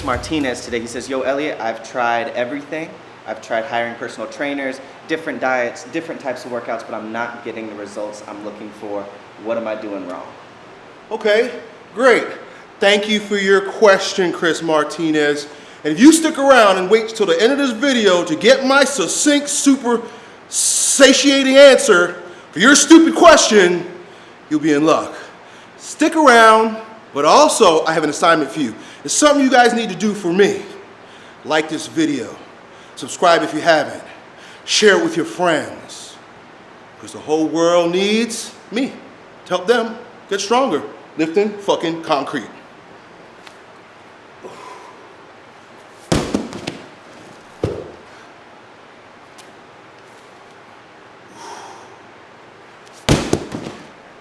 Martinez today. He says, yo, Elliot, I've tried everything. I've tried hiring personal trainers, different diets, different types of workouts, but I'm not getting the results I'm looking for. What am I doing wrong? Okay, great. Thank you for your question, Chris Martinez. And if you stick around and wait till the end of this video to get my succinct, super satiating answer for your stupid question, you'll be in luck. Stick around, but also I have an assignment for you. It's something you guys need to do for me. Like this video, subscribe if you haven't, share it with your friends, because the whole world needs me to help them get stronger, lifting fucking concrete.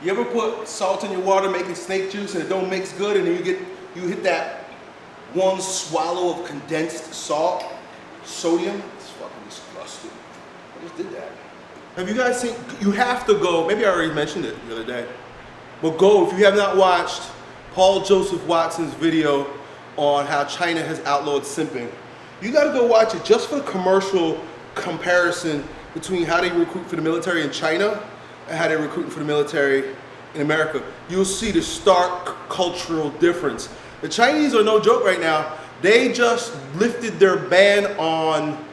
You ever put salt in your water, making snake juice, and it don't mix good, and then you hit that one swallow of condensed salt, sodium? It's fucking disgusting. I just did that. Have you guys seen? You have to go. Maybe I already mentioned it the other day, but go if you have not watched Paul Joseph Watson's video on how China has outlawed simping. You got to go watch it just for the commercial comparison between how they recruit for the military in China and how they're recruiting for the military in America. You'll see the stark cultural difference. The Chinese are no joke right now. They just lifted their ban on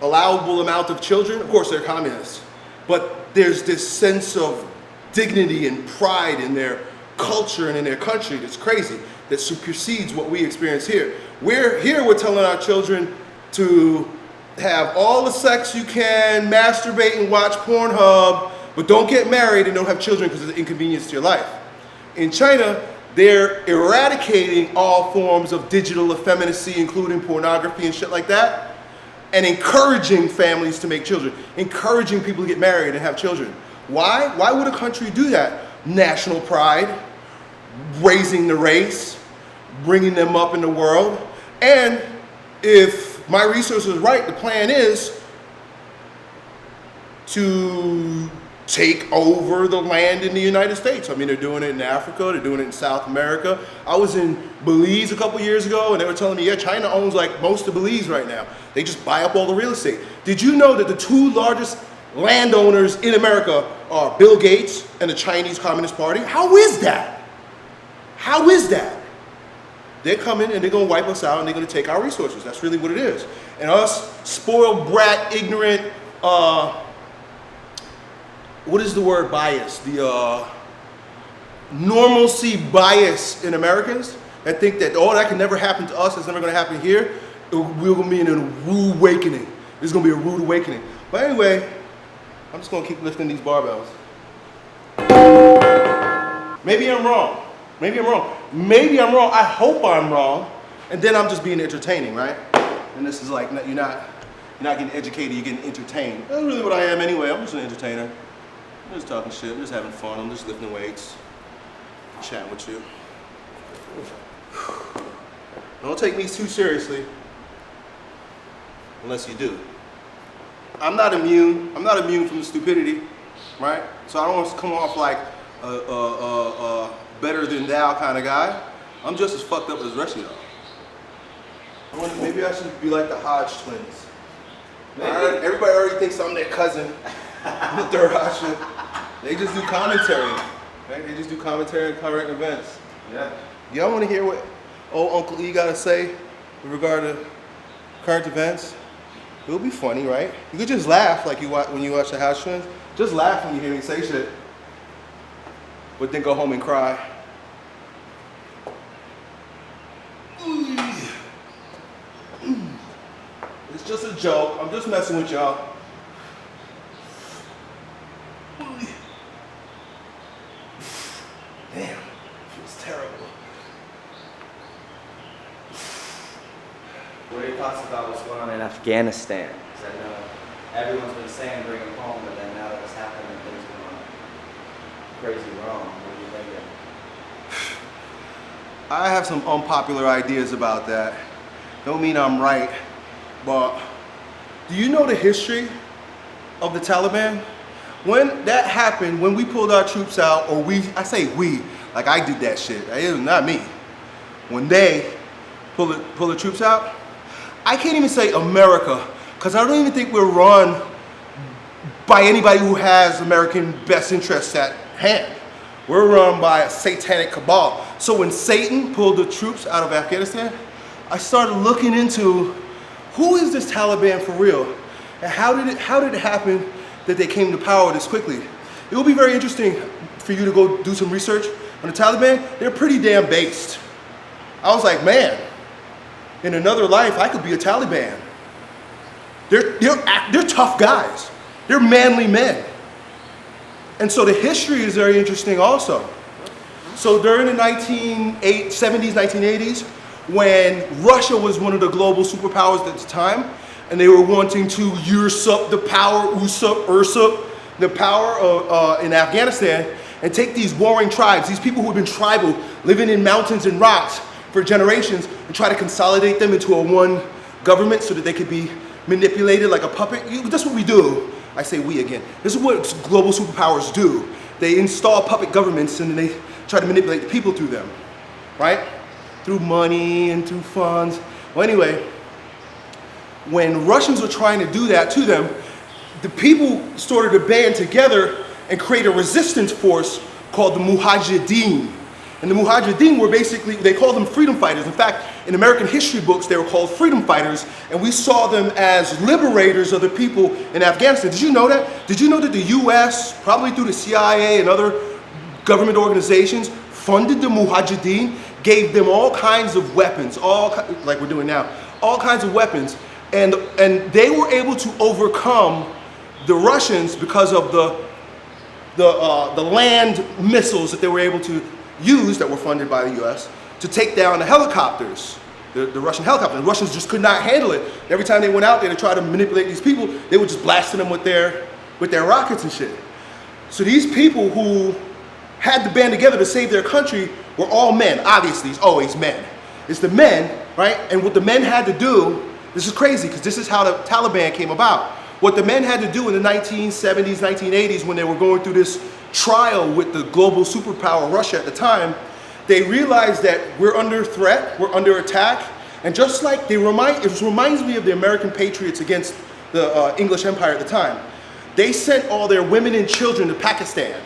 allowable amount of children. Of course, they're communists, but there's this sense of dignity and pride in their culture and in their country that's crazy, that supersedes what we experience here. We're telling our children to have all the sex you can, masturbate and watch Pornhub, but don't get married and don't have children because it's an inconvenience to your life. In China, they're eradicating all forms of digital effeminacy, including pornography and shit like that, and encouraging families to make children, encouraging people to get married and have children. Why? Why would a country do that? National pride, raising the race, bringing them up in the world, and if my research is right, the plan is to take over the land in the United States. I mean, they're doing it in Africa, they're doing it in South America. I was in Belize a couple years ago and they were telling me, yeah, China owns like most of Belize right now. They just buy up all the real estate. Did you know that the two largest landowners in America are Bill Gates and the Chinese Communist Party? How is that? How is that? They're coming and they're gonna wipe us out and they're gonna take our resources. That's really what it is. And us spoiled brat, ignorant, what is the word bias? The normalcy bias in Americans that think that, oh, that can never happen to us, it's never gonna happen here. We're gonna be in a rude awakening. There's gonna be a rude awakening. But anyway, I'm just gonna keep lifting these barbells. Maybe I'm wrong. Maybe I'm wrong. Maybe I'm wrong. I hope I'm wrong. And then I'm just being entertaining, right? And this is like, you're not getting educated, you're getting entertained. That's really what I am anyway. I'm just an entertainer. I'm just talking shit. I'm just having fun. I'm just lifting weights, chatting with you. Don't take me too seriously, unless you do. I'm not immune. I'm not immune from the stupidity, right? So I don't want to come off like better than thou kind of guy. I'm just as fucked up as the rest of y'all. Maybe I should be like the Hodge twins. Everybody already thinks I'm their cousin, the third Hodge. They just do commentary. Right? They just do commentary and current events. Yeah. Y'all want to hear what old Uncle E got to say with regard to current events? It'll be funny, right? You could just laugh like when you watch the Hodge twins. Just laugh when you hear me say shit, but then go home and cry. It's just a joke. I'm just messing with y'all. Damn, feels terrible. What are your thoughts about what's going on in Afghanistan? Because I know everyone's been saying bring them home, but then now that it's happening, things are going crazy wrong. What do you think? I have some unpopular ideas about that. Don't mean I'm right, but do you know the history of the Taliban? When that happened, when we pulled our troops out, or I say we, like I did that shit, it was not me. When they pull the troops out. I can't even say America, because I don't even think we're run by anybody who has American best interests at hand. We're run by a satanic cabal. So when Satan pulled the troops out of Afghanistan, I started looking into who is this Taliban for real? And how did it happen that they came to power this quickly? It will be very interesting for you to go do some research on the Taliban. They're pretty damn based. I was like, man, in another life, I could be a Taliban. They're tough guys. They're manly men. And so the history is very interesting also. So during the 1970s, 1980s, when Russia was one of the global superpowers at the time, and they were wanting to usurp the power, the power in Afghanistan, and take these warring tribes, these people who have been tribal, living in mountains and rocks for generations, and try to consolidate them into a one government so that they could be manipulated like a puppet. That's what we do. I say we again. This is what global superpowers do. They install puppet governments and then they try to manipulate the people through them, right? Through money and through funds. Well, anyway, when Russians were trying to do that to them, the people started to band together and create a resistance force called the Mujahideen. And the Mujahideen were basically, they called them freedom fighters. In fact, in American history books, they were called freedom fighters, and we saw them as liberators of the people in Afghanistan. Did you know that? Did you know that the US, probably through the CIA and other government organizations, funded the Mujahideen, gave them all kinds of weapons, like we're doing now, all kinds of weapons, and they were able to overcome the Russians because of the land missiles that they were able to use that were funded by the US to take down the helicopters, the Russian helicopters. The Russians just could not handle it. Every time they went out there to try to manipulate these people, they were just blasting them with their rockets and shit. So these people who had to band together to save their country were all men. Obviously, it's always men. It's the men, right? And what the men had to do, this is crazy because this is how the Taliban came about. What the men had to do in the 1970s, 1980s when they were going through this trial with the global superpower Russia at the time, they realized that we're under threat, we're under attack, and just like it reminds me of the American patriots against the English Empire at the time. They sent all their women and children to Pakistan.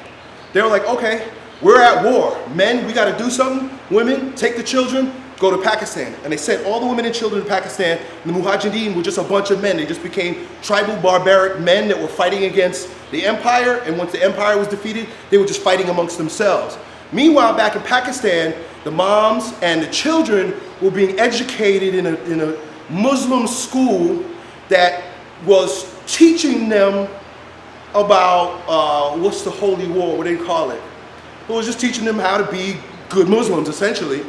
They were like, okay, we're at war. Men, we gotta do something. Women, take the children, go to Pakistan. And they sent all the women and children to Pakistan. And the Mujahideen were just a bunch of men. They just became tribal, barbaric men that were fighting against the empire. And once the empire was defeated, they were just fighting amongst themselves. Meanwhile, back in Pakistan, the moms and the children were being educated in a Muslim school that was teaching them about, what's the holy war, what do they call it? It was just teaching them how to be good Muslims, essentially,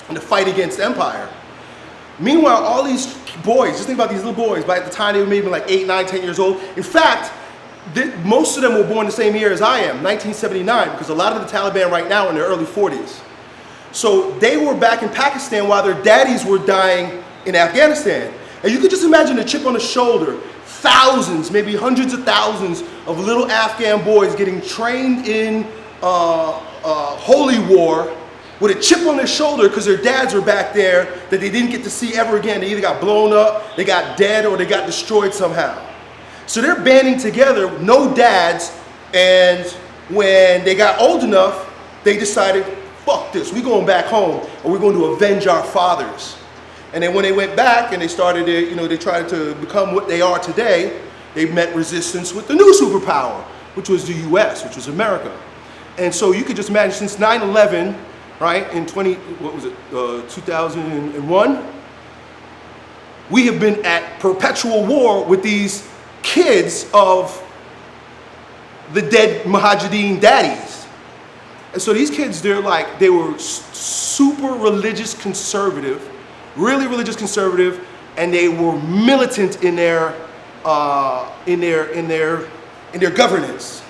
and to fight against empire. Meanwhile, all these boys, just think about these little boys, by the time they were maybe like 8, 9, 10 years old. In fact, most of them were born the same year as I am, 1979, because a lot of the Taliban right now are in their early 40s. So they were back in Pakistan while their daddies were dying in Afghanistan. And you could just imagine the chip on the shoulder, thousands, maybe hundreds of thousands of little Afghan boys getting trained in holy war with a chip on their shoulder because their dads were back there that they didn't get to see ever again. They either got blown up, they got dead, or they got destroyed somehow. So they're banding together, no dads, and when they got old enough, they decided, fuck this, we're going back home, and we're going to avenge our fathers. And then when they went back and they started to, they tried to become what they are today, they met resistance with the new superpower, which was the US, which was America. And so you could just imagine since 9/11, right, in 2001, we have been at perpetual war with these kids of the dead Mujahideen daddies. And so these kids, they were super religious conservative, really religious conservative, and they were militant in their governance.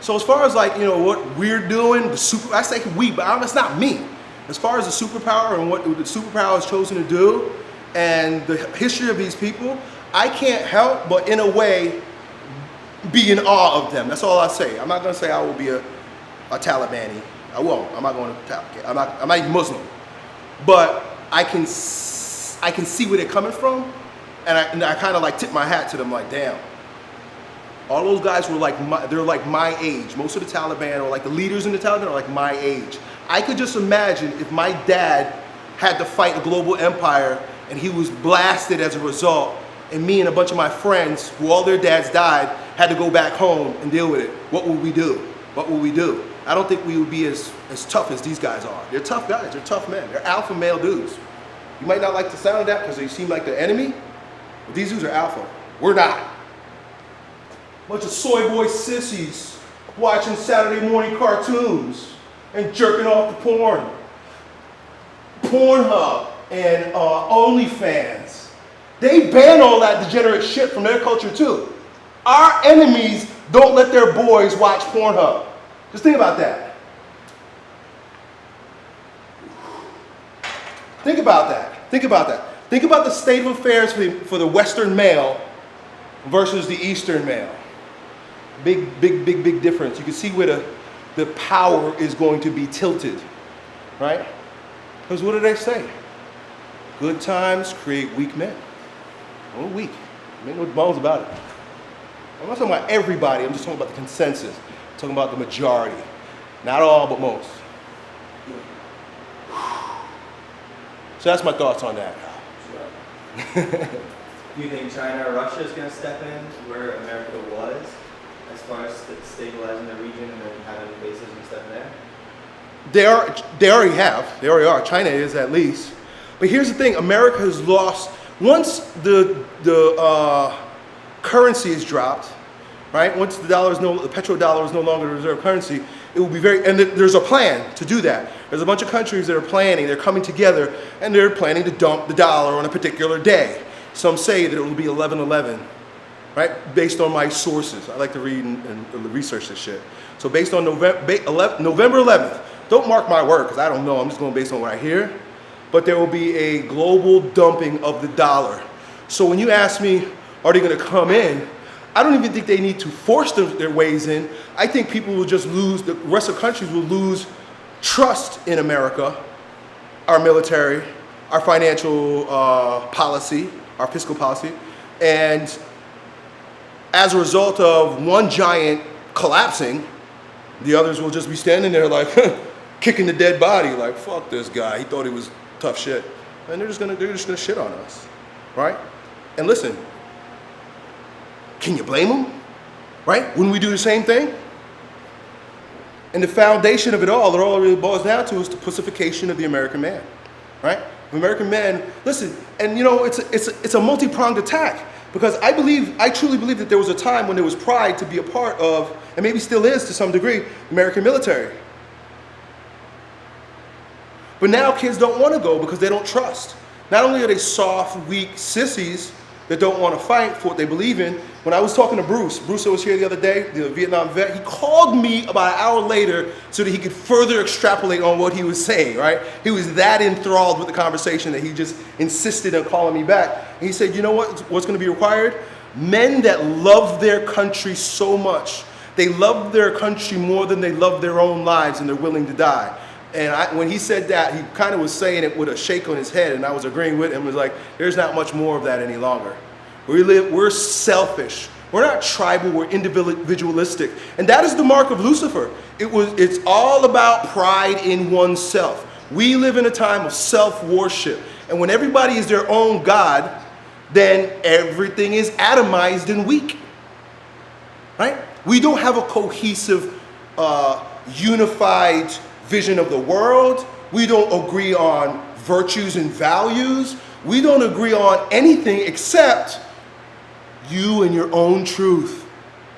So as far as what we're doing, I say we, but it's not me. As far as the superpower and what the superpower has chosen to do and the history of these people, I can't help but in a way be in awe of them. That's all I say. I'm not gonna say I will be a Talibani. I won't. I'm not going to Taliban. I'm not even Muslim. But I can see where they're coming from, and I kind of like tip my hat to them, like, damn. All those guys were like, they're like my age. Most of the Taliban, or like the leaders in the Taliban, are like my age. I could just imagine if my dad had to fight a global empire and he was blasted as a result, and me and a bunch of my friends, who all their dads died, had to go back home and deal with it. What would we do? What would we do? I don't think we would be as tough as these guys are. They're tough guys, they're tough men. They're alpha male dudes. You might not like the sound of that because they seem like the enemy, but these dudes are alpha. We're not. Bunch of soy boy sissies watching Saturday morning cartoons and jerking off to porn. Pornhub and OnlyFans. They ban all that degenerate shit from their culture too. Our enemies don't let their boys watch Pornhub. Just think about that. Think about that. Think about that. Think about the state of affairs for the Western male versus the Eastern male. Big difference. You can see where the power is going to be tilted, right? Because what do they say? Good times create weak men. Oh, weak. Make no bones about it. I'm not talking about everybody. I'm just talking about the consensus. I'm talking about the majority. Not all, but most. So that's my thoughts on that. Do you think China or Russia is going to step in where America was, as far as stabilizing the region and then having bases and stuff there? They already have. They already are. China is, at least. But here's the thing: America has lost. Once the currency is dropped, right? Once the petrodollar is no longer the reserve currency, it will be and there's a plan to do that. There's a bunch of countries that are planning. They're coming together and they're planning to dump the dollar on a particular day. Some say that it will be 11/11, right? Based on my sources. I like to read and research this shit. So based on November 11th, don't mark my word because I don't know. I'm just going based on what I hear. But there will be a global dumping of the dollar. So when you ask me, are they going to come in? I don't even think they need to force their ways in. I think people will just lose, the rest of countries will lose trust in America, our military, our financial policy, our fiscal policy. And as a result of one giant collapsing, the others will just be standing there like kicking the dead body, like, fuck this guy, he thought he was tough shit. And they're just gonna shit on us, right? And listen, can you blame them, right? Wouldn't we do the same thing? And the foundation of it all really boils down to is the pussification of the American man, right? The American man, listen, and you know, it's a multi-pronged attack because I truly believe that there was a time when there was pride to be a part of, and maybe still is to some degree, the American military. But now kids don't want to go because they don't trust. Not only are they soft, weak sissies that don't want to fight for what they believe in. When I was talking to Bruce was here the other day, the Vietnam vet, he called me about an hour later so that he could further extrapolate on what he was saying, right? He was that enthralled with the conversation that he just insisted on calling me back. And he said, you know what's going to be required? Men that love their country so much. They love their country more than they love their own lives, and they're willing to die. And when he said that, he kind of was saying it with a shake on his head, and I was agreeing with him. It was like, there's not much more of that any longer. We're selfish. We're not tribal, we're individualistic. And that is the mark of Lucifer. It's all about pride in oneself. We live in a time of self-worship. And when everybody is their own God, then everything is atomized and weak. Right? We don't have a cohesive, unified vision of the world. We don't agree on virtues and values. We don't agree on anything except you and your own truth,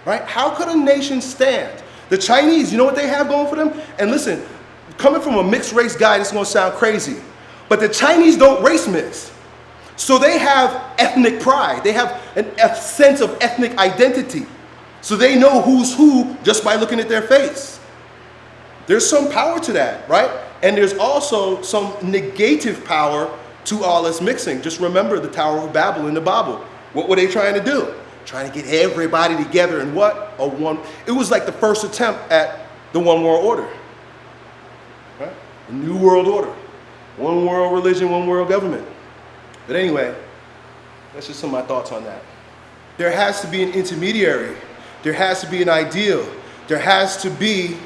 right? How could a nation stand? The Chinese, you know what they have going for them? And listen, coming from a mixed race guy, this is gonna sound crazy, but the Chinese don't race mix. So they have ethnic pride. They have a sense of ethnic identity. So they know who's who just by looking at their face. There's some power to that, right? And there's also some negative power to all this mixing. Just remember the Tower of Babel in the Bible. What were they trying to do? Trying to get everybody together in what? It was like the first attempt at the one world order, right? The new world order. one world religion, one world government. But anyway, that's just some of my thoughts on that. There has to be an intermediary. There has to be an ideal. There has to be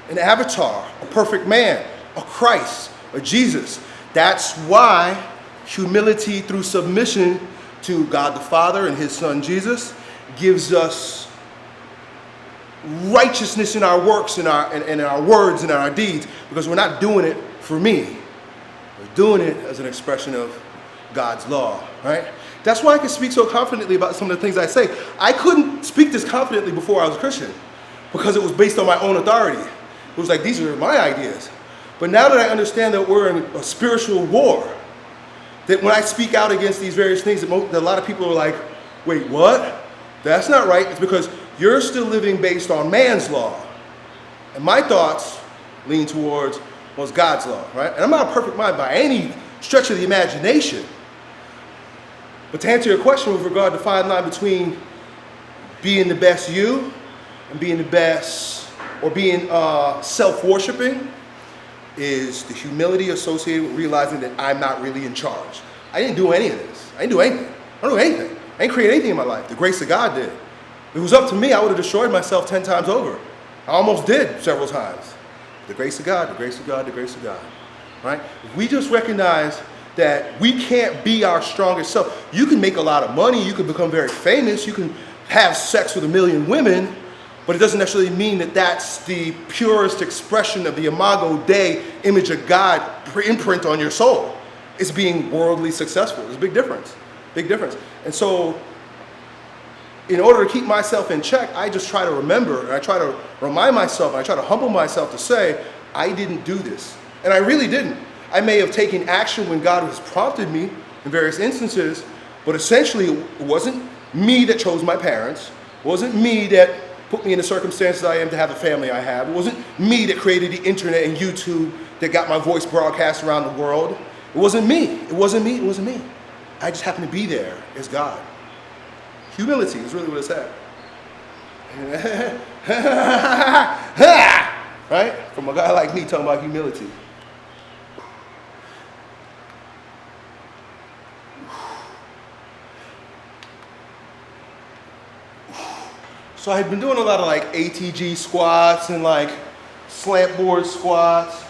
an avatar, a perfect man, a Christ, a Jesus. That's why humility through submission to God the Father and his Son Jesus gives us righteousness in our works, in our words, and our deeds, because we're not doing it for me. We're doing it as an expression of God's law, right? That's why I can speak so confidently about some of the things I say. I couldn't speak this confidently before I was a Christian because it was based on my own authority. It was like, these are my ideas. But now that I understand that we're in a spiritual war, that when I speak out against these various things, that a lot of people are like, wait, what? That's not right. It's because you're still living based on man's law. And my thoughts lean towards was God's law, right? And I'm not a perfect mind by any stretch of the imagination. But to answer your question with regard to the fine line between being the best you and being the best, or being self-worshiping, is the humility associated with realizing that I'm not really in charge. I didn't do any of this. I didn't do anything. I don't do anything. I didn't create anything in my life. The grace of God did. If it was up to me, I would have destroyed myself 10 times over. I almost did several times. The grace of God, the grace of God, the grace of God, right? If we just recognize that we can't be our strongest self. You can make a lot of money, you can become very famous, you can have sex with 1 million women, but it doesn't necessarily mean that that's the purest expression of the Imago Dei, image of God imprint on your soul. It's being worldly successful. There's a big difference, big difference. And so in order to keep myself in check, I just try to remember, and I try to remind myself, and I try to humble myself to say, I didn't do this. And I really didn't. I may have taken action when God has prompted me in various instances, but essentially it wasn't me that chose my parents. It wasn't me that put me in the circumstances I am to have the family I have. It wasn't me that created the internet and YouTube that got my voice broadcast around the world. It wasn't me. It wasn't me. It wasn't me. I just happened to be there as God. Humility is really what it's at. Right? From a guy like me talking about humility. So I had been doing a lot of like ATG squats and like slant board squats,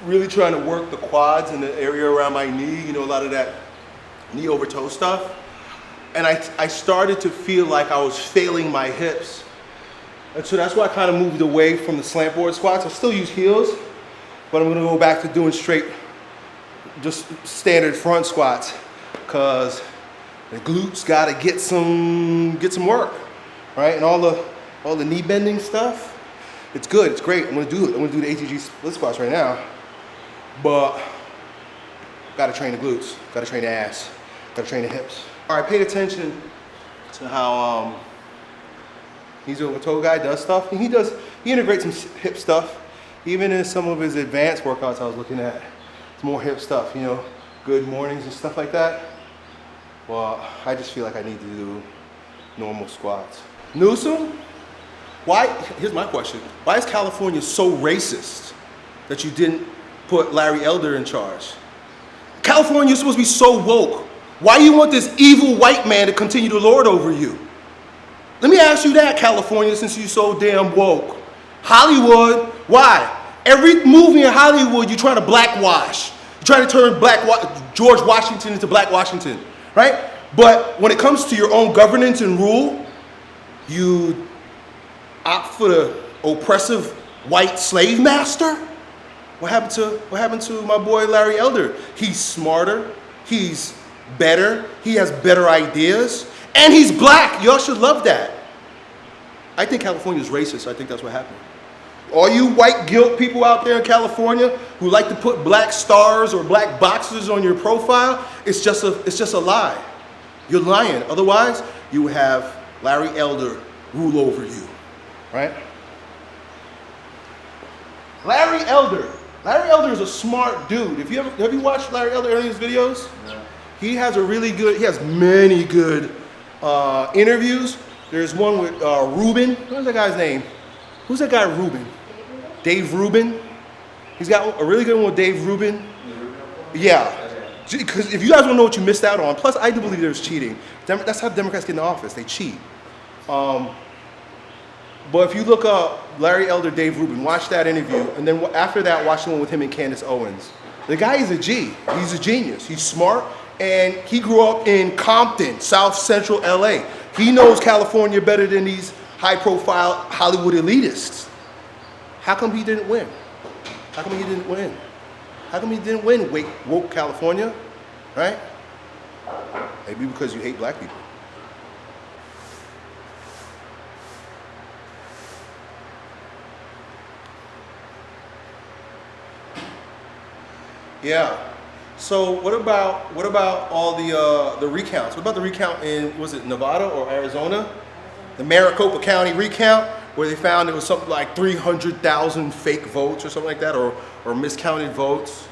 really trying to work the quads in the area around my knee, you know, a lot of that knee over toe stuff. And I started to feel like I was failing my hips. And so that's why I kind of moved away from the slant board squats. I still use heels, but I'm gonna go back to doing straight, just standard front squats, because the glutes gotta get some work. Right, and all the knee bending stuff, it's good, it's great. I'm gonna do it. I'm gonna do the ATG split squats right now, but gotta train the glutes, gotta train the ass, gotta train the hips. All right, paid attention to how he's a toe guy does stuff, and he integrates some hip stuff, even in some of his advanced workouts I was looking at. It's more hip stuff, you know, good mornings and stuff like that. Well, I just feel like I need to do normal squats. Newsom, why, here's my question. Why is California so racist that you didn't put Larry Elder in charge? California, you're supposed to be so woke. Why do you want this evil white man to continue to lord over you? Let me ask you that, California, since you're so damn woke. Hollywood, why? Every movie in Hollywood, you're trying to blackwash. You're trying to turn George Washington into Black Washington, right? But when it comes to your own governance and rule, you opt for the oppressive white slave master? What happened to my boy Larry Elder? He's smarter, he's better, he has better ideas, and he's black. Y'all should love that. I think California's racist, so I think that's what happened. All you white guilt people out there in California who like to put black stars or black boxes on your profile, it's just a lie. You're lying. Otherwise, you would have Larry Elder rule over you, right? Larry Elder is a smart dude. Have you watched Larry Elder, any of his videos? Yeah. He has many good interviews. There's one with Rubin. What's that guy's name? Who's that guy, Rubin? Dave Rubin. He's got a really good one with Dave Rubin. Yeah. Because if you guys don't know what you missed out on, plus I do believe there's cheating. That's how Democrats get into office. They cheat. But if you look up Larry Elder, Dave Rubin, watch that interview, and then after that, watch the one with him and Candace Owens. The guy is a G. He's a genius. He's smart, and he grew up in Compton, South Central LA. He knows California better than these high-profile Hollywood elitists. How come he didn't win? How come he didn't win? How come he didn't win woke California, right? Maybe because you hate black people. Yeah. So what about all the recounts? What about the recount in, was it Nevada or Arizona? The Maricopa County recount, where they found it was something like 300,000 fake votes or something like that, or miscounted votes.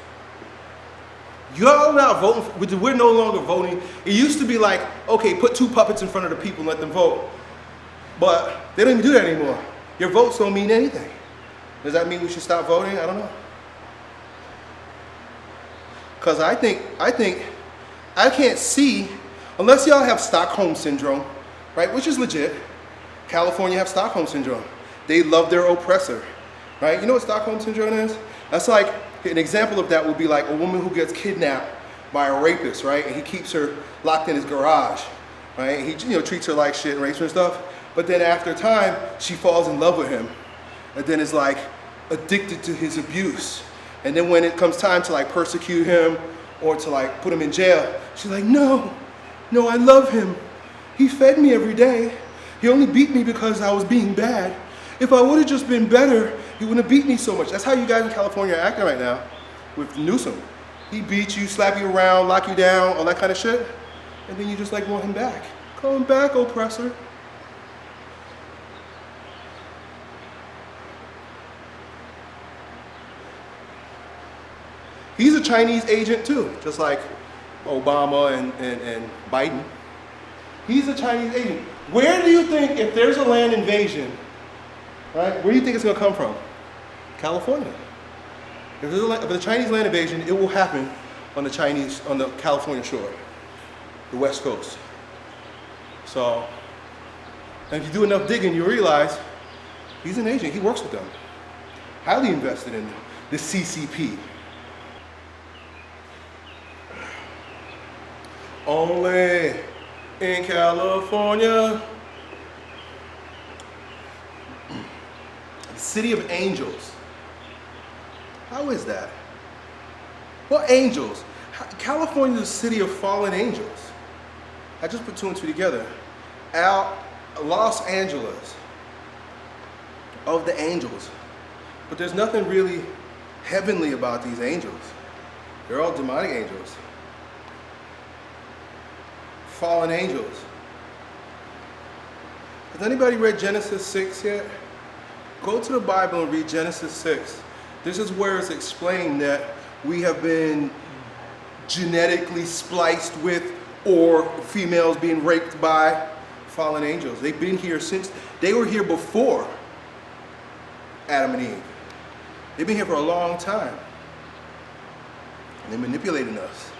You're not voting. We're no longer voting. It used to be like, okay, put 2 puppets in front of the people and let them vote. But they don't even do that anymore. Your votes don't mean anything. Does that mean we should stop voting? I don't know. Because I can't see, unless y'all have Stockholm Syndrome, right, which is legit. California have Stockholm Syndrome. They love their oppressor, right? You know what Stockholm Syndrome is? That's like, an example of that would be like a woman who gets kidnapped by a rapist, right? And he keeps her locked in his garage, right? And he treats her like shit and rapes her and stuff. But then after time, she falls in love with him. And then is like addicted to his abuse. And then when it comes time to like persecute him or to like put him in jail, she's like, no, I love him. He fed me every day. He only beat me because I was being bad. If I would have just been better, he wouldn't have beat me so much. That's how you guys in California are acting right now with Newsom. He beats you, slap you around, lock you down, all that kind of shit. And then you just like want him back. Come back, oppressor. He's a Chinese agent too, just like Obama and Biden. He's a Chinese agent. Where do you think, if there's a land invasion, right, where do you think it's gonna come from? California. If there's a Chinese land invasion, it will happen on the California shore, the West Coast. So, and if you do enough digging, you realize he's an agent, he works with them. Highly invested in the CCP. Only in California. The city of angels. How is that? What angels? California is a city of fallen angels. I just put 2 and 2 together. Los Angeles of the angels. But there's nothing really heavenly about these angels. They're all demonic angels. Fallen angels. Has anybody read Genesis 6 yet? Go to the Bible and read Genesis 6. This is where it's explained that we have been genetically spliced with, or females being raped by fallen angels. They've been here since, they were here before Adam and Eve. They've been here for a long time. And they're manipulating us.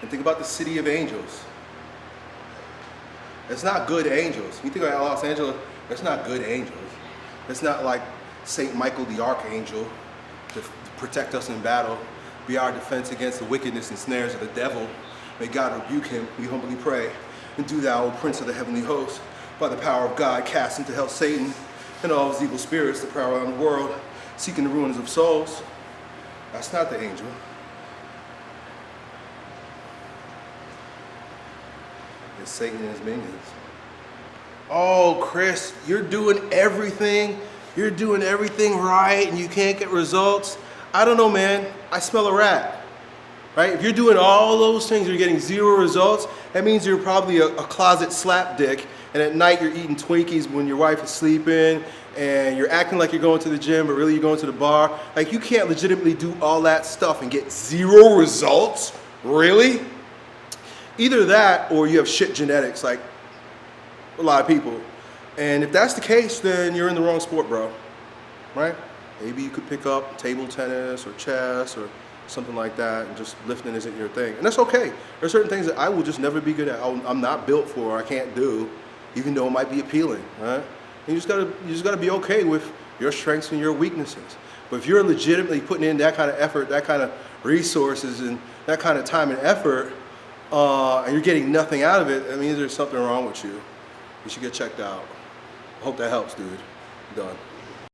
And think about the city of angels. It's not good angels. You think about Los Angeles, it's not good angels. It's not like Saint Michael the Archangel to protect us in battle, be our defense against the wickedness and snares of the devil. May God rebuke him, we humbly pray. And do thou, O Prince of the heavenly host, by the power of God, cast into hell Satan and all his evil spirits that prowl around the world, seeking the ruins of souls. That's not the angel. It's Satan and his minions. Oh, Chris, you're doing everything right and you can't get results. I don't know, man. I smell a rat, right? If you're doing all those things, you're getting 0 results, that means you're probably a closet slap dick, and at night you're eating Twinkies when your wife is sleeping, and you're acting like you're going to the gym, but really you're going to the bar. Like, you can't legitimately do all that stuff and get 0 results? Really? Either that or you have shit genetics, like a lot of people. And if that's the case, then you're in the wrong sport, bro. Right? Maybe you could pick up table tennis or chess or something like that, and just lifting isn't your thing. And that's okay. There's certain things that I will just never be good at. I'm not built for, or I can't do, even though it might be appealing, right? And you just gotta be okay with your strengths and your weaknesses. But if you're legitimately putting in that kind of effort, that kind of resources, and that kind of time and effort, and you're getting nothing out of it, that means there's something wrong with you. You should get checked out. I hope that helps, dude. Done.